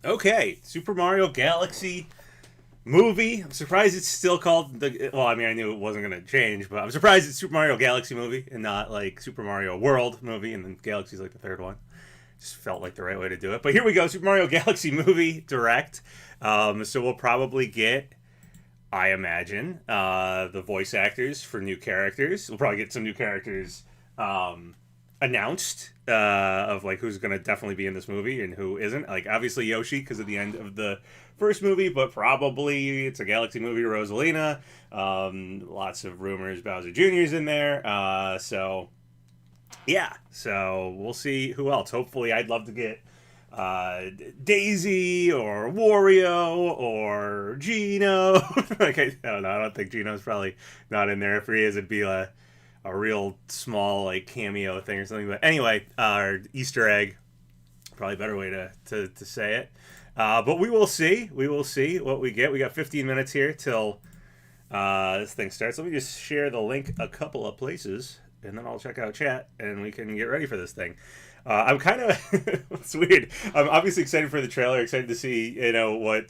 Okay, Super Mario Galaxy movie. I'm surprised it's still called the. Well, I mean, I knew it wasn't going to change, but I'm surprised it's Super Mario Galaxy movie and not like Super Mario World movie, and then Galaxy's like the third one. Just felt like the right way to do it. But here we go, Super Mario Galaxy movie direct. So we'll probably get, I imagine, the voice actors for new characters. We'll probably get some new characters announced of like who's going to definitely be in this movie and who isn't. Like obviously Yoshi because of the end of the first movie, but probably it's a Galaxy movie. Rosalina. Lots of rumors Bowser Jr.'s in there. So yeah, so we'll see who else. Hopefully, I'd love to get uh, Daisy or Wario or Gino. Like I don't know. I don't think Gino's probably not in there. If he is, it'd be a real small like cameo thing or something. But anyway, or Easter egg, probably a better way to say it. But we will see. We will see what we get. We got 15 minutes here till this thing starts. Let me just share the link a couple of places, and then I'll check out chat, and we can get ready for this thing. I'm kind of it's weird. I'm obviously excited for the trailer, excited to see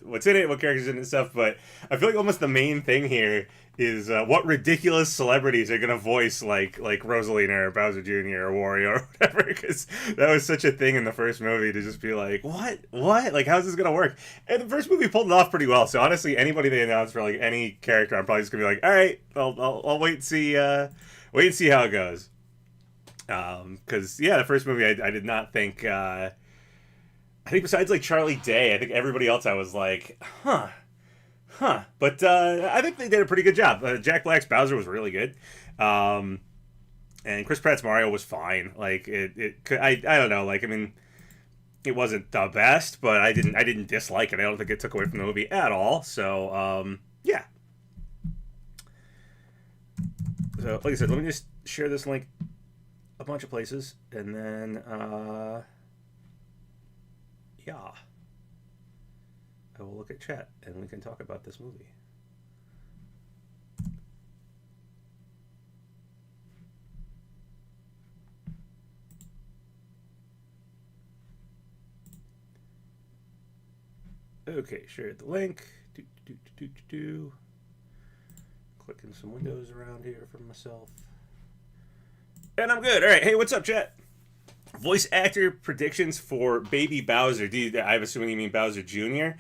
what's in it, what characters in it and stuff. But I feel like almost the main thing here is what ridiculous celebrities are gonna voice like Rosalina or Bowser Jr. or Wario or whatever, because that was such a thing in the first movie to just be like, what, like how's this gonna work? And the first movie pulled it off pretty well. So honestly, anybody they announced for like any character, I'm probably just gonna be like, all right, I'll wait and see how it goes. Because yeah, the first movie I did not think. I think besides like Charlie Day, I think everybody else I was like, huh. But I think they did a pretty good job. Jack Black's Bowser was really good, and Chris Pratt's Mario was fine. Like I don't know. Like I mean, it wasn't the best, but I didn't dislike it. I don't think it took away from the movie at all. So yeah. So like I said, let me just share this link a bunch of places, and then yeah, I will look at chat and we can talk about this movie. Okay, share the link. Clicking some windows around here for myself. And I'm good. All right. Hey, what's up, chat? Voice actor predictions for Baby Bowser. I'm assuming you mean Bowser Jr.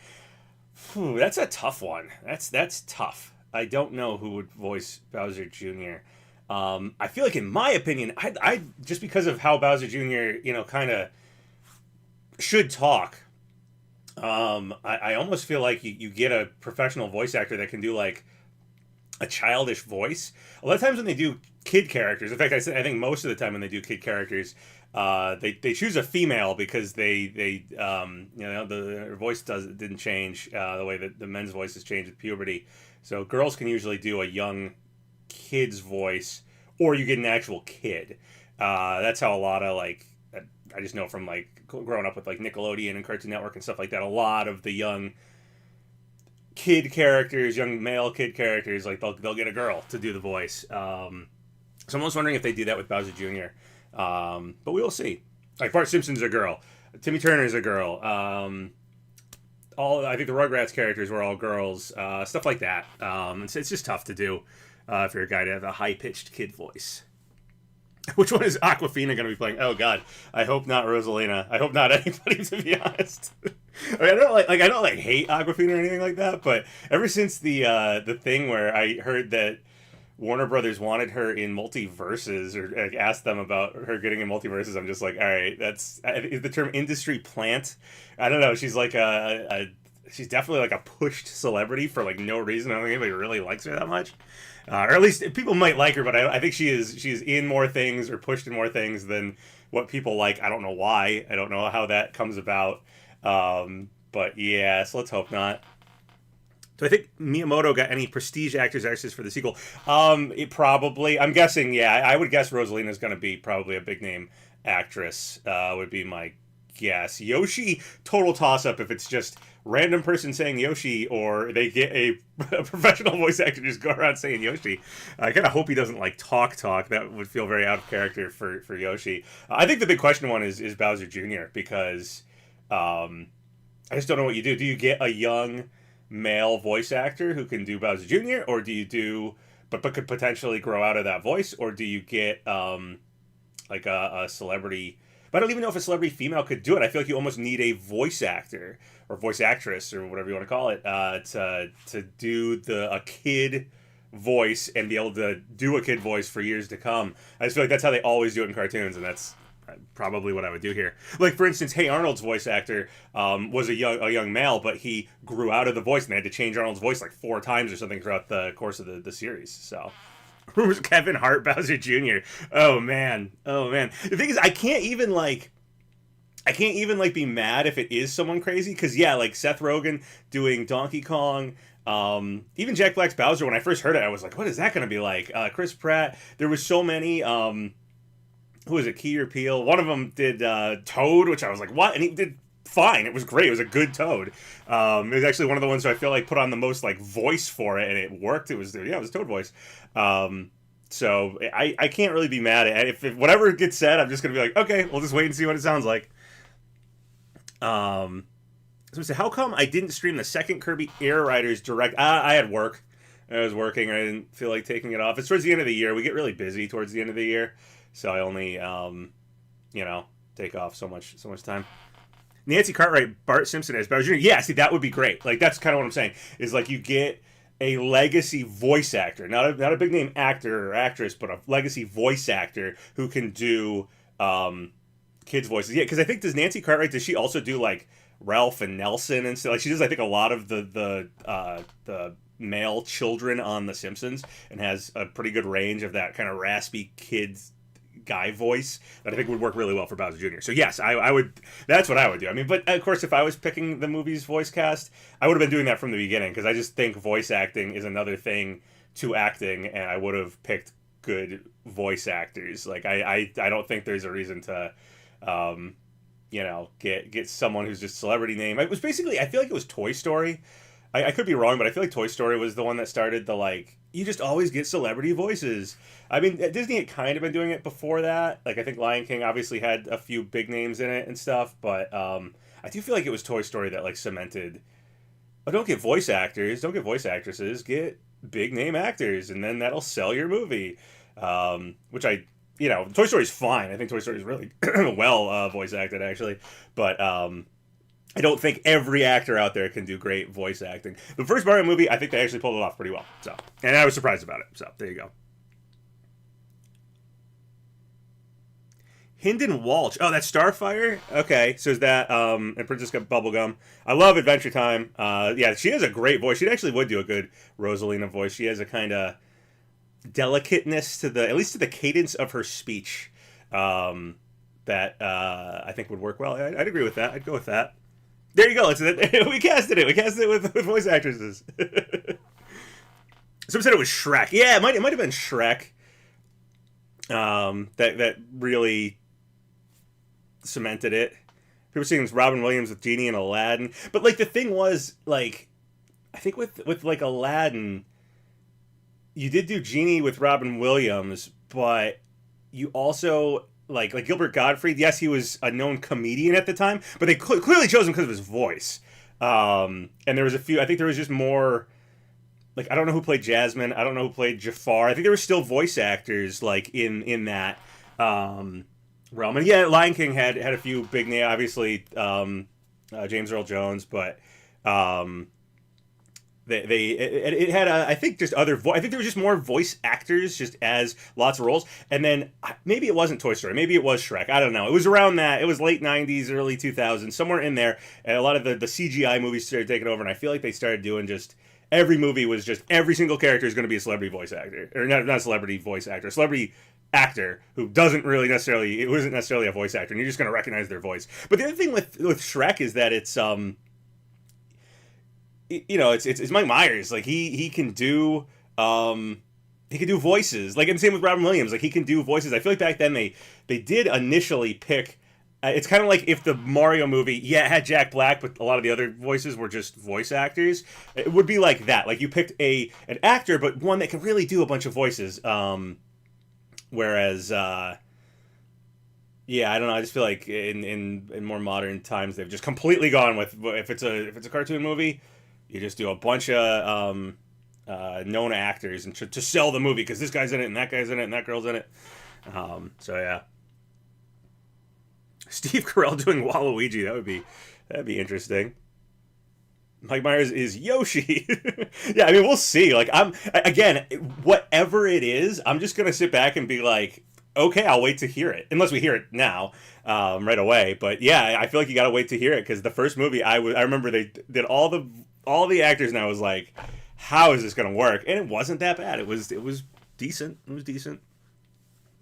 Whew, that's a tough one. That's tough. I don't know who would voice Bowser Jr. I feel like, in my opinion, I just because of how Bowser Jr. Kind of should talk. I almost feel like you get a professional voice actor that can do like a childish voice. A lot of times when they do kid characters, in fact, I think most of the time when they do kid characters, they choose a female because their voice didn't change the way that the men's voices change with puberty. So girls can usually do a young kid's voice, or you get an actual kid. That's how a lot of like I just know from like growing up with like Nickelodeon and Cartoon Network and stuff like that. A lot of the young kid characters, young male kid characters, like they'll get a girl to do the voice. So I'm almost wondering if they do that with Bowser Jr. But we will see. Like Bart Simpson's a girl, Timmy Turner's a girl. I think the Rugrats characters were all girls. Stuff like that. It's just tough to do if you're a guy to have a high pitched kid voice. Which one is Aquafina going to be playing? Oh God, I hope not Rosalina. I hope not anybody, to be honest. I mean, I don't hate Aquafina or anything like that, but ever since the thing where I heard that Warner Brothers wanted her in multiverses or like, asked them about her getting in multiverses, I'm just like, all right, that's is the term industry plant. I don't know. She's like she's definitely like a pushed celebrity for like no reason. I don't think anybody really likes her that much. Or at least people might like her, but I think she is in more things or pushed in more things than what people like. I don't know why. I don't know how that comes about. But yeah, so let's hope not. Do I think Miyamoto got any prestige actors for the sequel? It probably. I'm guessing. Yeah, I would guess Rosalina is going to be probably a big name actress. Would be my guess. Yoshi, total toss up if it's just random person saying Yoshi, or they get a professional voice actor just go around saying Yoshi. I kind of hope he doesn't like talk. That would feel very out of character for Yoshi. I think the big question one is Bowser Jr. because I just don't know what you do. Do you get a young male voice actor who can do Bowser Jr., or do you do, but could potentially grow out of that voice, or do you get like a celebrity? But I don't even know if a celebrity female could do it. I feel like you almost need a voice actor or voice actress or whatever you want to call it to do a kid voice and be able to do a kid voice for years to come. I just feel like that's how they always do it in cartoons, and that's probably what I would do here. Like, for instance, Hey Arnold's voice actor was a young male, but he grew out of the voice, and they had to change Arnold's voice like 4 times or something throughout the course of the series. So, who's Kevin Hart Bowser Jr.? Oh man, oh man. The thing is, I can't even be mad if it is someone crazy, because yeah, like Seth Rogen doing Donkey Kong. Even Jack Black's Bowser, when I first heard it, I was like, what is that going to be like? Chris Pratt. There was so many. Who was it? Key or Peele. One of them did Toad, which I was like, what? And he did fine. It was great. It was a good Toad. It was actually one of the ones who I feel like put on the most like voice for it, and it worked. It was Toad voice. So I can't really be mad at it. If whatever gets said, I'm just gonna be like, okay, we'll just wait and see what it sounds like. So how come I didn't stream the second Kirby Air Riders direct? I had work. I was working. I didn't feel like taking it off. It's towards the end of the year. We get really busy towards the end of the year, so I only, take off so much time. Nancy Cartwright, Bart Simpson as Bowser Jr. Yeah, see, that would be great. Like, that's kind of what I'm saying. Is like you get a legacy voice actor, not a big name actor or actress, but a legacy voice actor who can do kids' voices. Yeah, because I think, does Nancy Cartwright, does she also do like Ralph and Nelson and stuff? Like, she does, I think, a lot of the male children on The Simpsons, and has a pretty good range of that kind of raspy kids guy voice that I think would work really well for Bowser Jr. So yes, I would. That's what I would do. I mean, but of course, if I was picking the movie's voice cast, I would have been doing that from the beginning, because I just think voice acting is another thing to acting, and I would have picked good voice actors. Like I don't think there's a reason to, get someone who's just celebrity name. It was basically, I feel like it was Toy Story. I could be wrong, but I feel like Toy Story was the one that started the, like, you just always get celebrity voices. I mean, Disney had kind of been doing it before that. Like, I think Lion King obviously had a few big names in it and stuff, but I do feel like it was Toy Story that, like, cemented, oh, don't get voice actors, don't get voice actresses, get big name actors, and then that'll sell your movie. Which Toy Story's fine. I think Toy Story's really well voice acted, actually. But I don't think every actor out there can do great voice acting. The first Mario movie, I think they actually pulled it off pretty well. So, and I was surprised about it. So, there you go. Hynden Walsh. Oh, that's Starfire? Okay, so is that, and Princess Bubblegum. I love Adventure Time. Yeah, she has a great voice. She actually would do a good Rosalina voice. She has a kind of delicateness at least to the cadence of her speech, that I think would work well. I'd agree with that. I'd go with that. There you go. We casted it. We casted it with voice actresses. Some said it was Shrek. Yeah, it might have been Shrek. That really cemented it. People were saying it's Robin Williams with Genie and Aladdin, but like the thing was, like, I think with like Aladdin, you did do Genie with Robin Williams, but you also like Gilbert Gottfried. Yes, he was a known comedian at the time, but they clearly chose him because of his voice. And there was a few. I think there was just more. Like, I don't know who played Jasmine. I don't know who played Jafar. I think there were still voice actors like in that realm. And yeah, Lion King had a few big names. Obviously, James Earl Jones, but it had I think just other I think there was just more voice actors just as lots of roles. And then maybe it wasn't Toy Story, maybe it was Shrek, I don't know. It was around that. It was late 90s, early 2000s, somewhere in there, and a lot of the CGI movies started taking over, and I feel like they started doing just every movie was just every single character is going to be a celebrity voice actor, or not a celebrity voice actor, a celebrity actor who doesn't really necessarily, it wasn't necessarily a voice actor, and you're just going to recognize their voice. But the other thing with Shrek is that it's it's Mike Myers. Like he can do voices. Like, and same with Robin Williams. Like, he can do voices. I feel like back then they did initially pick. It's kind of like if the Mario movie, it had Jack Black, but a lot of the other voices were just voice actors. It would be like that. Like, you picked an actor, but one that can really do a bunch of voices. Whereas Yeah, I don't know. I just feel like in more modern times they've just completely gone with if it's a cartoon movie, you just do a bunch of known actors and to sell the movie because this guy's in it and that guy's in it and that girl's in it. So yeah, Steve Carell doing Waluigi, that'd be interesting. Mike Myers is Yoshi. Yeah, I mean we'll see. Like I'm again, whatever it is, I'm just gonna sit back and be like, okay, I'll wait to hear it. Unless we hear it now, right away. But yeah, I feel like you gotta wait to hear it because the first movie, I remember they did all the actors, and I was like, how is this gonna work? And it wasn't that bad. It was decent. It was decent.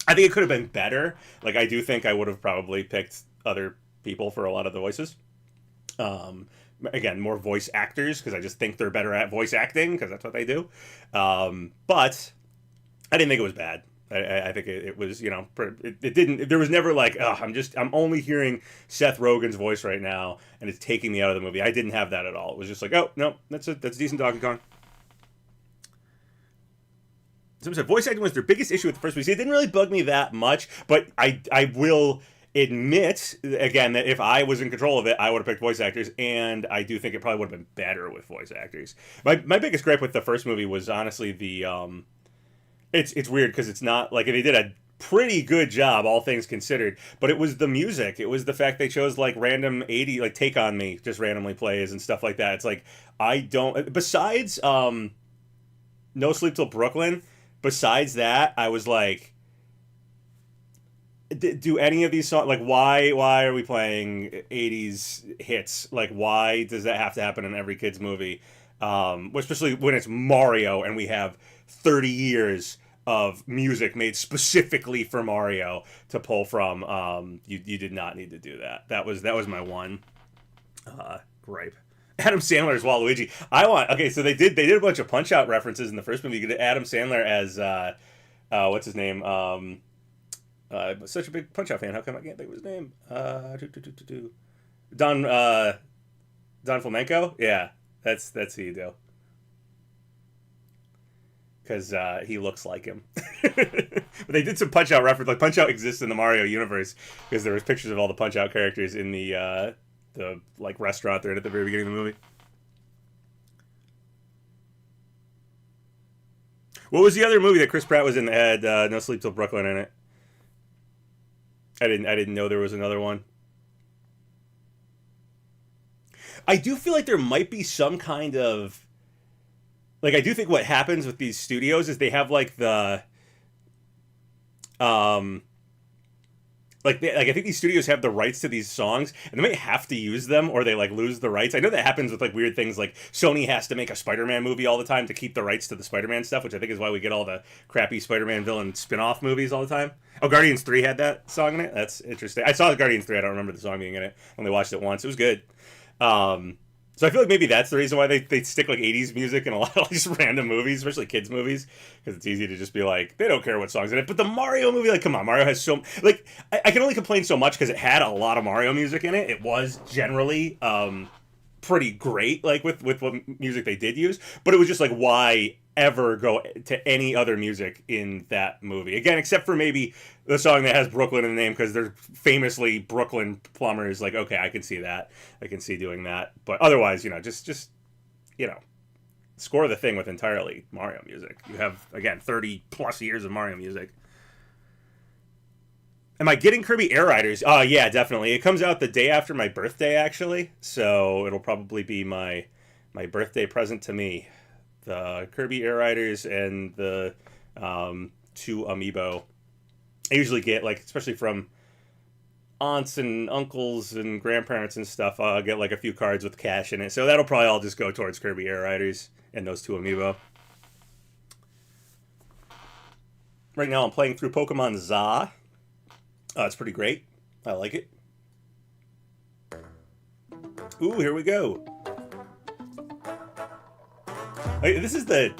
I think it could have been better. Like I do think I would have probably picked other people for a lot of the voices. Again, more voice actors because I just think they're better at voice acting because that's what they do. But I didn't think it was bad. I think it was, it didn't. There was never like, oh, I'm only hearing Seth Rogen's voice right now, and it's taking me out of the movie. I didn't have that at all. It was just like, oh no, that's decent Donkey Kong. Someone said voice acting was their biggest issue with the first movie. See, it didn't really bug me that much, but I will admit again that if I was in control of it, I would have picked voice actors, and I do think it probably would have been better with voice actors. My biggest gripe with the first movie was honestly the it's weird because it's not like they did a pretty good job, all things considered, but it was the music. It was the fact they chose like random 80 like Take On Me just randomly plays and stuff like that. It's like I don't besides No Sleep Till Brooklyn, besides that, I was like, do any of these songs like why are we playing 80s hits? Like why does that have to happen in every kid's movie? Especially when it's Mario and we have 30 years of music made specifically for Mario to pull from. You did not need to do that. That was my one gripe. Adam Sandler's Waluigi. So they did a bunch of Punch Out references in the first movie. You get Adam Sandler as what's his name? Such a big Punch Out fan. How come I can't think of his name? Don Flamenco. Yeah, that's who you do. Because he looks like him. But they did some Punch Out reference. Like Punch Out exists in the Mario universe because there was pictures of all the Punch Out characters in the like restaurant there at the very beginning of the movie. What was the other movie that Chris Pratt was in that had No Sleep Till Brooklyn in it? I didn't know there was another one. I do feel like there might be some kind of like I do think what happens with these studios is they have like the I think these studios have the rights to these songs and they might have to use them or they like lose the rights. I know that happens with like weird things like Sony has to make a Spider-Man movie all the time to keep the rights to the Spider-Man stuff, which I think is why we get all the crappy Spider-Man villain spin-off movies all the time. Oh, Guardians 3 had that song in it? That's interesting. I saw Guardians 3. I don't remember the song being in it. I only watched it once. It was good. So I feel like maybe that's the reason why they stick like 80s music in a lot of these random movies, especially kids movies, because it's easy to just be like, they don't care what songs in it. But the Mario movie, like, come on, Mario has so... Like, I can only complain so much because it had a lot of Mario music in it. It was generally pretty great, like, with what music they did use. But it was just like, why ever go to any other music in that movie? Again, except for maybe the song that has Brooklyn in the name because they're famously Brooklyn plumbers. Like, okay, I can see that. I can see doing that. But otherwise, just score the thing with entirely Mario music. You have, again, 30 plus years of Mario music. Am I getting Kirby Air Riders? Yeah, definitely. It comes out the day after my birthday, actually. So it'll probably be my birthday present to me. The Kirby Air Riders and the 2 Amiibo. I usually get, like, especially from aunts and uncles and grandparents and stuff, I'll get, like, a few cards with cash in it. So that'll probably all just go towards Kirby Air Riders and those 2 Amiibo. Right now I'm playing through Pokemon Za. It's pretty great. I like it. Ooh, here we go. This is the...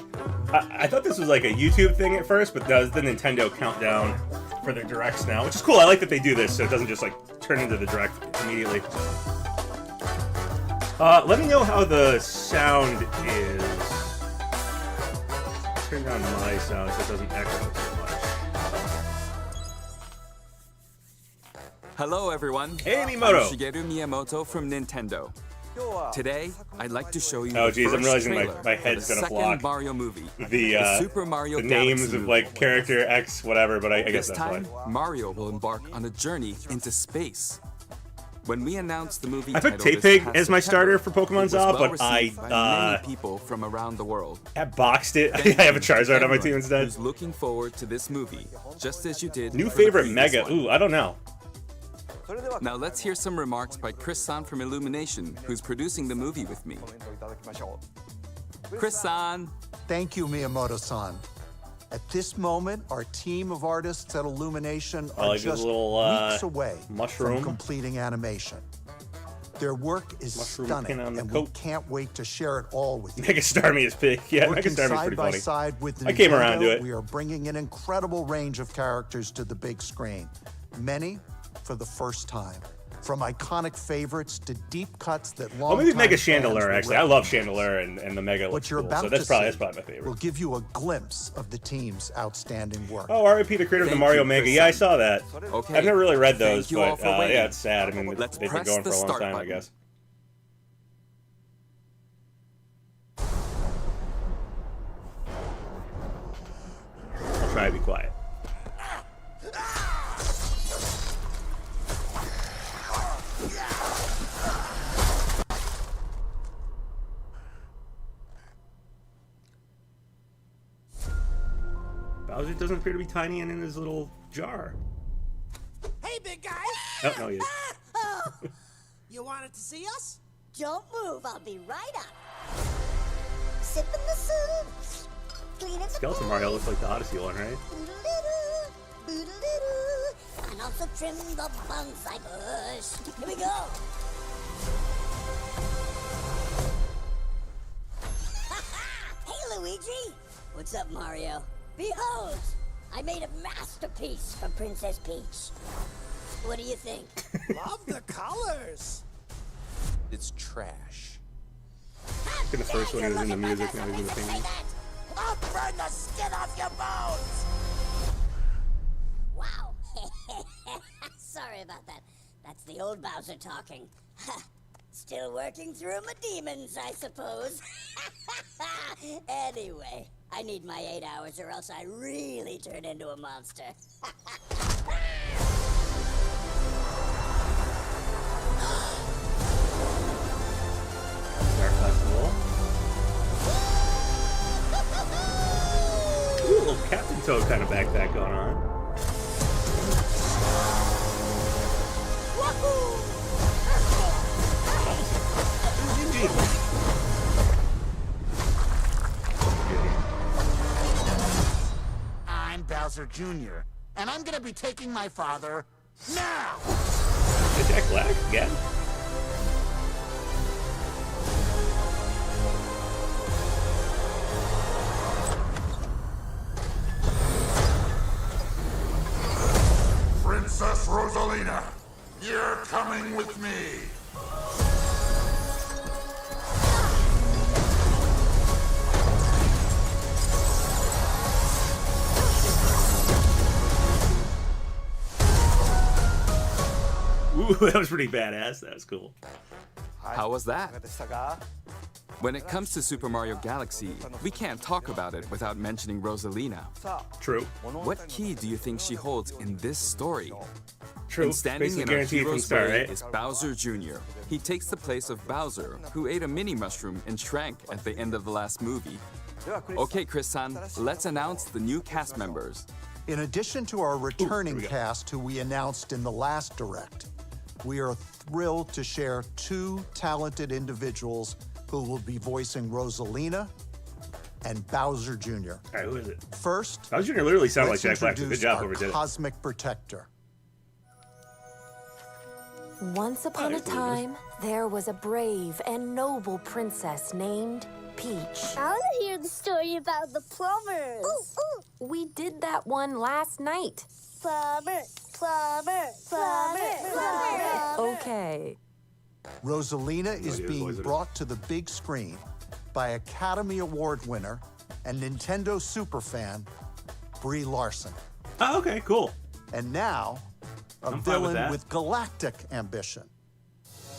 I thought this was like a YouTube thing at first, but that was the Nintendo countdown for their directs now, which is cool. I like that they do this so it doesn't just like turn into the direct immediately. Let me know how the sound is. Turn down my sound so it doesn't echo so much. Hello, everyone. Hey, I'm Miyamoto. Shigeru Miyamoto from Nintendo. Today, I'd like to show you Oh, the geez, I'm first realizing trailer my for head's the gonna second block Mario movie, the Super Mario names Galaxy of movie. like character X whatever, but I guess This that's time, fine. Mario will embark on a journey into space. When we announced the movie I picked title this Tay-Pig past as my starter September, for Pokemon it was Zaw, well but I received by many people from around the world. boxed it. I Thank have a you to Charizard on my team everyone instead. Who's looking forward to this movie, just as you did. New for the favorite previous Mega. one. Ooh, I don't know. Now let's hear some remarks by Chris-san from Illumination, who's producing the movie with me. Chris-san. Thank you, Miyamoto-san. At this moment, our team of artists at Illumination are like this just little, weeks away mushroom. from completing animation. Their work is Mushroom stunning, pin on the and we coat. can't wait to share it all with you. Mega Starmie is big. Yeah, Mega Working Starmie is side pretty by funny. side with I came around Nintendo, to it. we are bringing an incredible range of characters to the big screen, many for the first time. From iconic favorites to deep cuts that long. Oh, maybe Mega Chandelure, actually. I love Chandelure, and the Mega looks What you're cool, about so that's to probably see my favorite. will give you a glimpse of the team's outstanding work. Oh, R.I.P. the creator of the Thank Mario you, Mega. Chris. Yeah, I saw that. Okay. I've never really read those, Thank you all but for waiting. yeah, it's sad. I mean, Let's they've been press going for the a long start time, I button. guess. I'll try to be quiet. Bowser doesn't appear to be tiny and in his little jar. Hey, big guy! Oh, no, he is. You wanted to see us? Don't move, I'll be right up. Sipping the soup, cleaning the Skeleton Mario looks like the Odyssey one, right? boodle-doo, boodle-doo, and also trim the bonsai bush. Here we go. Hey, Luigi. What's up, Mario? Behold, I made a masterpiece for Princess Peach. What do you think? Love the colors. It's trash. In the first one, he was in the music, now he's in the painting. I'll burn the skin off your bones. Wow. Sorry about that. That's the old Bowser talking. Still working through my demons, I suppose. Anyway, I need my 8 hours or else I really turn into a monster. Star Festival. Ooh, a little Captain Toad kind of backpack going on. I'm Bowser Jr., and I'm gonna be taking my father now! Is Jack Black again? Princess Rosalina, you're coming with me. Ooh, that was pretty badass. That was cool. How was that? When it comes to Super Mario Galaxy, we can't talk about it without mentioning Rosalina. True. What key do you think she holds in this story? True. And standing Basically in our guaranteed from hero's start, way right? is Bowser Jr. He takes the place of Bowser, who ate a mini mushroom and shrank at the end of the last movie. Okay, Chris-san, let's announce the new cast members. In addition to our returning we go. cast who we announced in the last Direct, we are thrilled to share 2 talented individuals who will be voicing Rosalina and Bowser Jr. All right, who is it? First, Bowser Jr. literally sounded like let's Jack Black. So good introduce job, our whoever did it. Cosmic Protector. Once upon a here's the time, there was a brave and noble princess named Peach. I want to hear the story about the plumbers. We did that one last night. Plumber, plumber, plumber, plumber. Okay. Rosalina is idea who being voice it is. brought to the big screen by Academy Award winner and Nintendo superfan Brie Larson. Oh, okay, cool. And now, a I'm fine with villain that. with galactic ambition.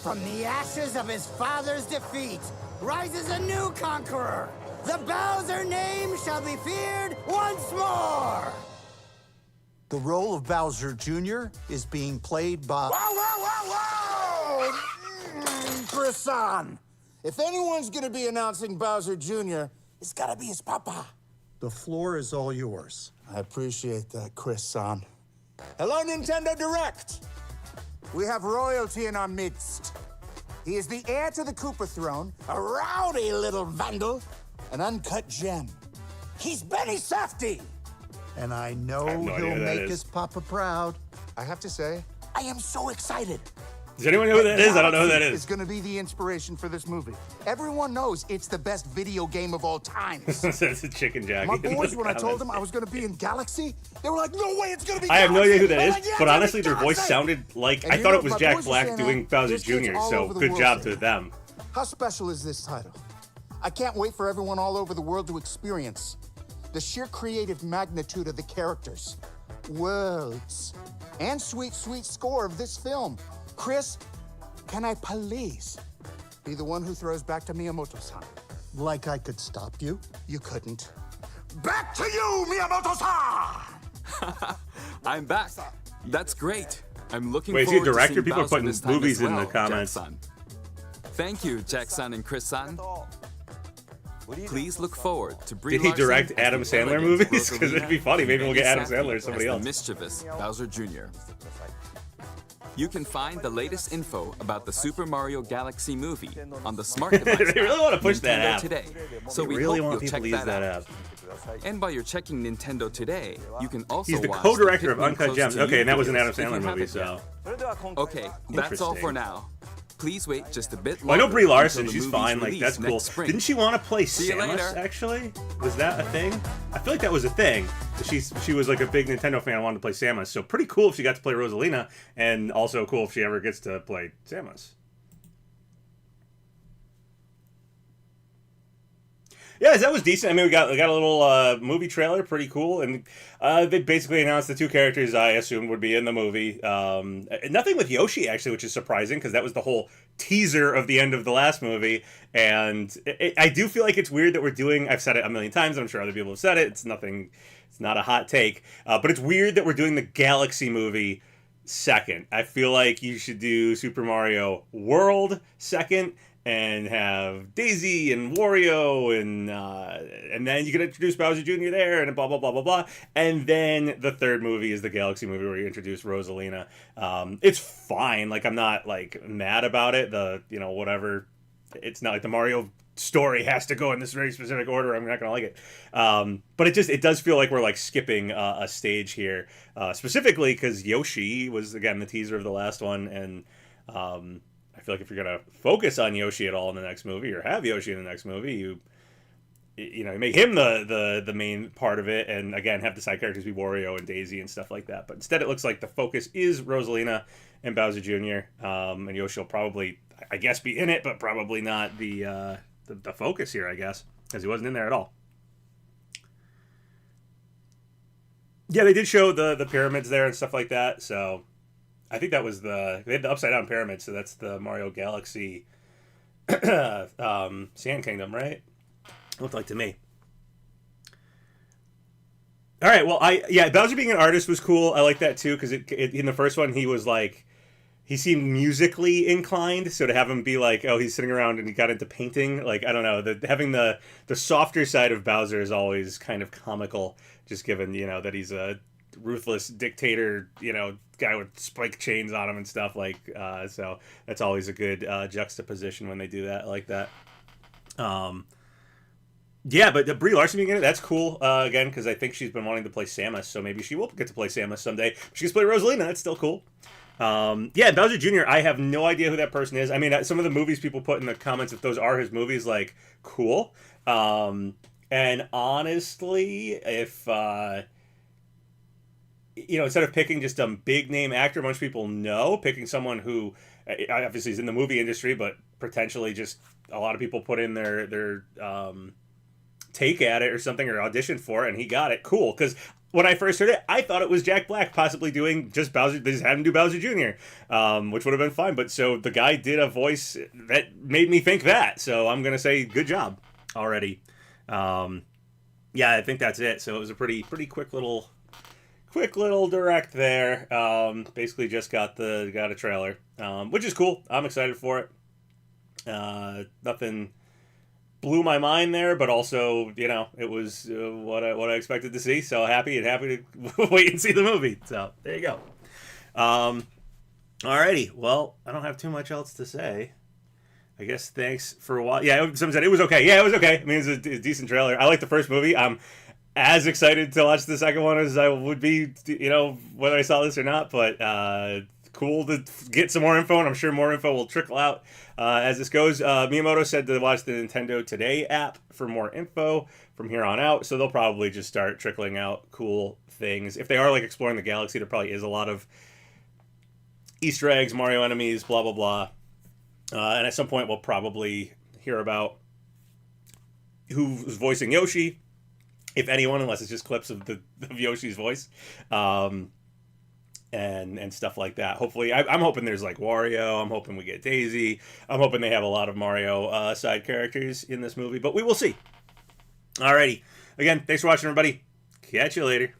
From the ashes of his father's defeat rises a new conqueror. The Bowser name shall be feared once more. The role of Bowser Jr. is being played by... Whoa! Chris-san, if anyone's gonna be announcing Bowser Jr., it's gotta be his papa. The floor is all yours. I appreciate that, Chris-san. Hello, Nintendo Direct. We have royalty in our midst. He is the heir to the Koopa throne, a rowdy little vandal, an uncut gem. He's Benny Safdie. And I know I have no idea he'll who that make is. his papa proud. I have to say, I am so excited. Does anyone know who that is? I don't know who that It's is. going to be the inspiration for this movie. Everyone knows it's the best video game of all time. That's a chicken jockey. My in the boys, when I told comments. them I was going to be in Galaxy, they were like, "No way, it's going to be." I have no idea who Galaxy." that I'm is, like, "Yeah, but it's honestly, gonna their be voice Galaxy." sounded like And I you thought know, it was my Jack boys were Black saying doing that Bowser there's kids Jr. all So over the good world job saying to them. How special is this title? I can't wait for everyone all over the world to experience the sheer creative magnitude of the characters, worlds, and sweet, sweet score of this film. Chris, can I please be the one who throws back to Miyamoto-san? Like I could stop you? You couldn't. Back to you, Miyamoto-san! I'm back. That's great. I'm looking Wait, is he a forward to director? seeing People are Bowser putting this time movies as in the well, comments. Jack-san. Thank you, Jack-san and Chris-san. Please look forward to Brie Did he Larson direct as Adam the Sandler elegant movies? Because it'd be Rosalina funny. Maybe and we'll get Adam Benny Sandler or Safdie somebody as else. the mischievous Bowser Jr. You can find the latest info about the Super Mario Galaxy movie on the smart device. They really want to push that Nintendo app. Today. So They we really hope want you'll people check to use that out. app. And while you're checking Nintendo Today, you can also He's the watch co-director of Pikmin Uncut Close Gems. to Okay, You and that was an Adam videos if you Sandler movie, haven't so. yet. Okay, that's all for Interesting. now. Please wait just a bit Well, I know longer Brie Larson. until the she's movie's fine. Like released that's cool. next spring. Didn't she want to play See you Samus? later. Actually, was that a thing? I feel like that was a thing. She was like a big Nintendo fan. Wanted to play Samus. So pretty cool if she got to play Rosalina, and also cool if she ever gets to play Samus. Yeah, that was decent. I mean, we got a little movie trailer, pretty cool, and they basically announced the two characters I assumed would be in the movie. Nothing with Yoshi actually, which is surprising because that was the whole teaser of the end of the last movie. And I do feel like it's weird that we're doing. I've said it a million times. I'm sure other people have said it. It's nothing. It's not a hot take, but it's weird that we're doing the Galaxy movie second. I feel like you should do Super Mario World second. And have Daisy and Wario and then you can introduce Bowser Jr. there and blah blah blah blah blah. And then the third movie is the Galaxy movie where you introduce Rosalina. It's fine. Like I'm not like mad about it. Whatever. It's not like the Mario story has to go in this very specific order. I'm not gonna like it. But it does feel like we're like skipping a stage here, specifically because Yoshi was again the teaser of the last one and. I feel like if you're gonna focus on Yoshi at all in the next movie, or have Yoshi in the next movie, you make him the main part of it, and again have the side characters be Wario and Daisy and stuff like that. But instead, it looks like the focus is Rosalina and Bowser Jr. And Yoshi will probably, I guess, be in it, but probably not the focus here, I guess, because he wasn't in there at all. Yeah, they did show the pyramids there and stuff like that, so. I think that was they had the upside down pyramid, so that's the Mario Galaxy Sand Kingdom, right? Looked like to me. All right, well, Bowser being an artist was cool. I like that too because in the first one he was like he seemed musically inclined, so to have him be like, oh, he's sitting around and he got into painting, like I don't know, having the softer side of Bowser is always kind of comical, just given that he's a ruthless dictator, guy with spike chains on him and stuff so that's always a good juxtaposition when they do that like that. But the Brie Larson being in it, that's cool again because I think she's been wanting to play Samus, so maybe she will get to play Samus someday. She gets to play Rosalina, that's still cool. Bowser Jr., I have no idea who that person is. I mean, some of the movies people put in the comments, if those are his movies, like, cool. And honestly, if instead of picking just a big name actor most people know, picking someone who obviously is in the movie industry, but potentially just a lot of people put in their take at it or something or auditioned for it and he got it, cool. Because when I first heard it, I thought it was Jack Black possibly doing just Bowser. They just had him do Bowser Jr., which would have been fine. But so the guy did a voice that made me think that. So I'm gonna say good job already. Yeah, I think that's it. So it was a pretty quick little direct there. Basically just got a trailer, which is cool. I'm excited for it. Nothing blew my mind there, but also, you know, it was what I expected to see. So happy to wait and see the movie. So there you go. Alrighty. Well, I don't have too much else to say. I guess thanks for a while. Yeah, someone said it was okay. Yeah, it was okay. I mean, it's a decent trailer. I like the first movie. I'm as excited to watch the second one as I would be, you know, whether I saw this or not. But cool to get some more info, and I'm sure more info will trickle out as this goes. Miyamoto said to watch the Nintendo Today app for more info from here on out. So they'll probably just start trickling out cool things. If they are like exploring the galaxy, there probably is a lot of Easter eggs, Mario enemies, blah blah blah. And at some point, we'll probably hear about who's voicing Yoshi, if anyone, unless it's just clips of Yoshi's voice, and stuff like that. Hopefully, I'm hoping there's like Wario. I'm hoping we get Daisy. I'm hoping they have a lot of Mario side characters in this movie, but we will see. Alrighty. Again, thanks for watching, everybody. Catch you later.